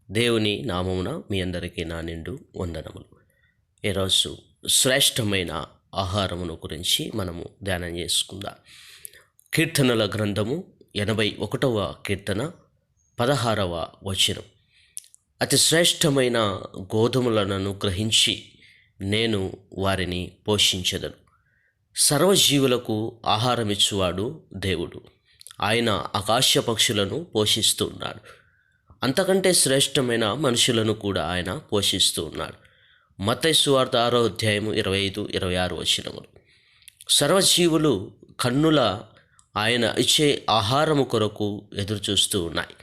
దేవుని నామమున మీ అందరికీ నా నిండు వందనములు. ఈరోజు శ్రేష్టమైన ఆహారమును గురించి మనము ధ్యానం చేసుకుందాం. కీర్తనల గ్రంథము 81వ కీర్తన 16వ వచనం. అతి శ్రేష్టమైన గోధుమలను గ్రహించి నేను వారిని పోషించెదను. సర్వజీవులకు ఆహారమిచ్చువాడు దేవుడు. ఆయన ఆకాశ పక్షులను పోషిస్తూ ఉన్నాడు. అంతకంటే శ్రేష్టమైన మనుషులను కూడా ఆయన పోషిస్తూ ఉన్నాడు. మత్తయి సువార్త 6వ అధ్యాయము 25-26 వచనములు. సర్వజీవులు కన్నుల ఆయన ఇచ్చే ఆహారము కొరకు ఎదురు చూస్తూ ఉన్నాయి.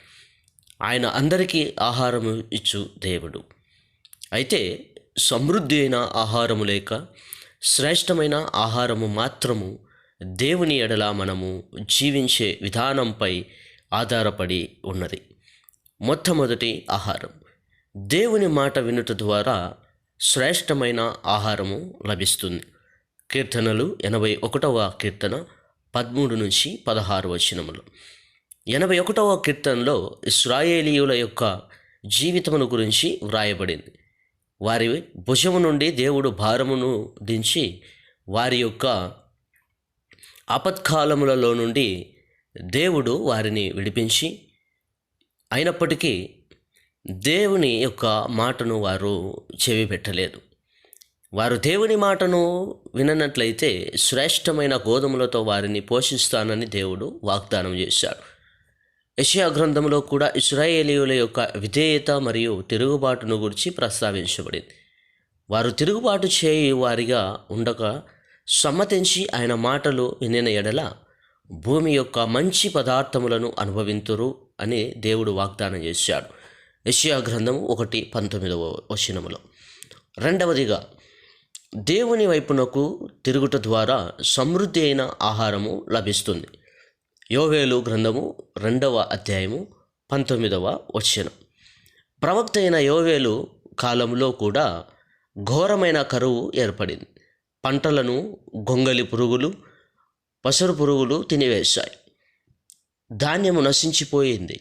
ఆయన అందరికీ ఆహారము ఇచ్చు దేవుడు. అయితే సమృద్ధి అయిన ఆహారము లేక శ్రేష్టమైన ఆహారము మాత్రము దేవుని ఎడల మనము జీవించే విధానంపై ఆధారపడి ఉన్నది. మొట్టమొదటి ఆహారం. దేవుని మాట వినుట ద్వారా శ్రేష్టమైన ఆహారము లభిస్తుంది. కీర్తనలు 81వ కీర్తన 13-16 వచనములు. 81వ కీర్తనలో ఇశ్రాయేలీయుల యొక్క జీవితమును గురించి వ్రాయబడింది. వారి భుజము నుండి దేవుడు భారమును దించి వారి యొక్క ఆపత్కాలములలో నుండి దేవుడు వారిని విడిపించి, అయినప్పటికీ దేవుని యొక్క మాటను వారు చెవిపెట్టలేదు. వారు దేవుని మాటను విననట్లయితే శ్రేష్టమైన గోధుమలతో వారిని పోషిస్తానని దేవుడు వాగ్దానం చేశాడు. యెషయా గ్రంథంలో కూడా ఇశ్రాయేలీయుల యొక్క విధేయత మరియు తిరుగుబాటును గురించి ప్రస్తావించబడింది. వారు తిరుగుబాటు చేయి వారిగా ఉండక సమ్మతించి ఆయన మాటలు వినిన ఎడల భూమి యొక్క మంచి పదార్థములను అనుభవింతురు అని దేవుడు వాగ్దానం చేశాడు. యెషయా గ్రంథము 1:19 వచనములో. రెండవదిగా, దేవుని వైపునకు తిరుగుట ద్వారా సమృద్ధి అయిన ఆహారము లభిస్తుంది. యోవేలు గ్రంథము 2వ అధ్యాయము 19వ వచనం. ప్రవక్త అయిన యోవేలు కాలంలో కూడా ఘోరమైన కరువు ఏర్పడింది. పంటలను గొంగలి పురుగులు, పసరు పురుగులు తినివేశాయి. ధాన్యము నశించిపోయింది.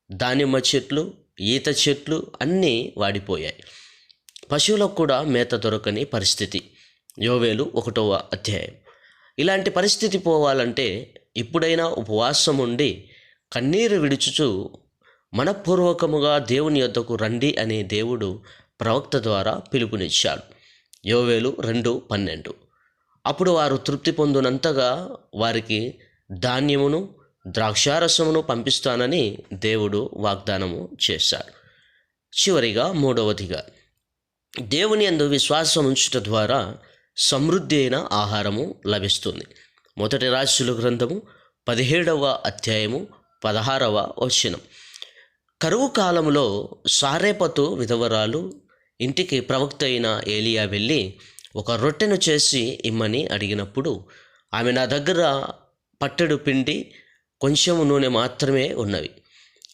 దానిమ్మ చెట్లు, ఈత చెట్లు అన్నీ వాడిపోయాయి. పశువులకు కూడా మేత దొరకని పరిస్థితి. యోవేలు 1వ అధ్యాయం. ఇలాంటి పరిస్థితి పోవాలంటే ఇప్పుడైనా ఉపవాసం ఉండి కన్నీరు విడుచుచు మనఃపూర్వకముగా దేవుని యొద్దకు రండి అని దేవుడు ప్రవక్త ద్వారా పిలుపునిచ్చాడు. యోవేలు 2:12. అప్పుడు వారు తృప్తి పొందునంతగా వారికి ధాన్యమును ద్రాక్షారసమును పంపిస్తానని దేవుడు వాగ్దానము చేశాడు. చివరిగా, మూడవదిగా, దేవుని యందు విశ్వాసం ఉంచుట ద్వారా సమృద్ధి అయిన ఆహారము లభిస్తుంది. మొదటి రాజుల గ్రంథము 17వ అధ్యాయము 16వ వచనం. కరువు కాలంలో సారేపతు విధవరాలు ఇంటికి ప్రవక్త అయిన ఏలియా వెళ్ళి ఒక రొట్టెను చేసి ఇమ్మని అడిగినప్పుడు ఆమె, నా దగ్గర పట్టెడు పిండి, కొంచెము నూనె మాత్రమే ఉన్నవి.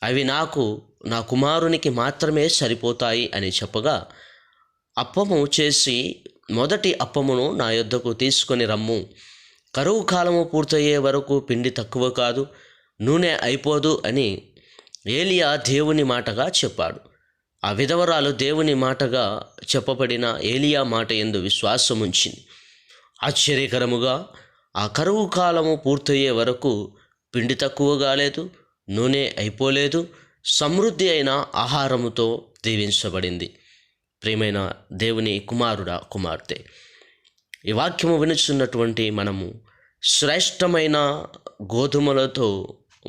అవి నాకు, నా కుమారునికి మాత్రమే సరిపోతాయి అని చెప్పగా, అప్పము చేసి మొదటి అప్పమును నా యొద్దకు తీసుకొని రమ్ము. కరువు కాలము పూర్తయ్యే వరకు పిండి తక్కువ కాదు, నూనె అయిపోదు అని ఏలియా దేవుని మాటగా చెప్పాడు. ఆ విధవరాలు దేవుని మాటగా చెప్పబడిన ఏలియా మాట యందు విశ్వాసం ఉంచింది. ఆశ్చర్యకరముగా ఆ కరువు కాలము పూర్తయ్యే వరకు పిండి తక్కువ కాలేదు, నూనె అయిపోలేదు, సమృద్ధి అయిన ఆహారముతో దీవించబడింది. ప్రియమైన దేవుని కుమారుడా, కుమార్తె, ఈ వాక్యము వినుచున్నటువంటి మనము శ్రేష్టమైన గోధుమలతో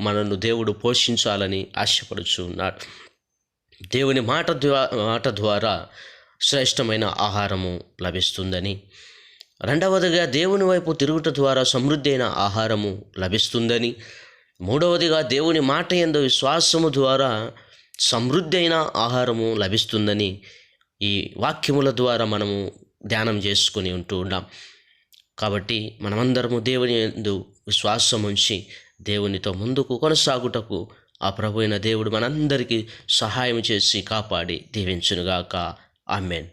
మనను దేవుడు పోషించాలని ఆశపడుచు ఉన్నాడు. దేవుని మాట ద్వారా శ్రేష్టమైన ఆహారము లభిస్తుందని, రెండవదిగా దేవుని వైపు తిరుగుట ద్వారా సమృద్ధి అయిన ఆహారము లభిస్తుందని, మూడవదిగా దేవుని మాట యందు విశ్వాసము ద్వారా సమృద్ధి అయిన ఆహారము లభిస్తుందని ఈ వాక్యముల ద్వారా మనము ధ్యానం చేసుకుని ఉంటూ ఉన్నాం. కాబట్టి మనమందరము దేవుని యందు విశ్వాసం ఉంచి దేవునితో ముందుకు కొనసాగుటకు ఆ ప్రభు అయిన దేవుడు మనందరికీ సహాయం చేసి కాపాడి దీవించునుగాక. ఆమేన్.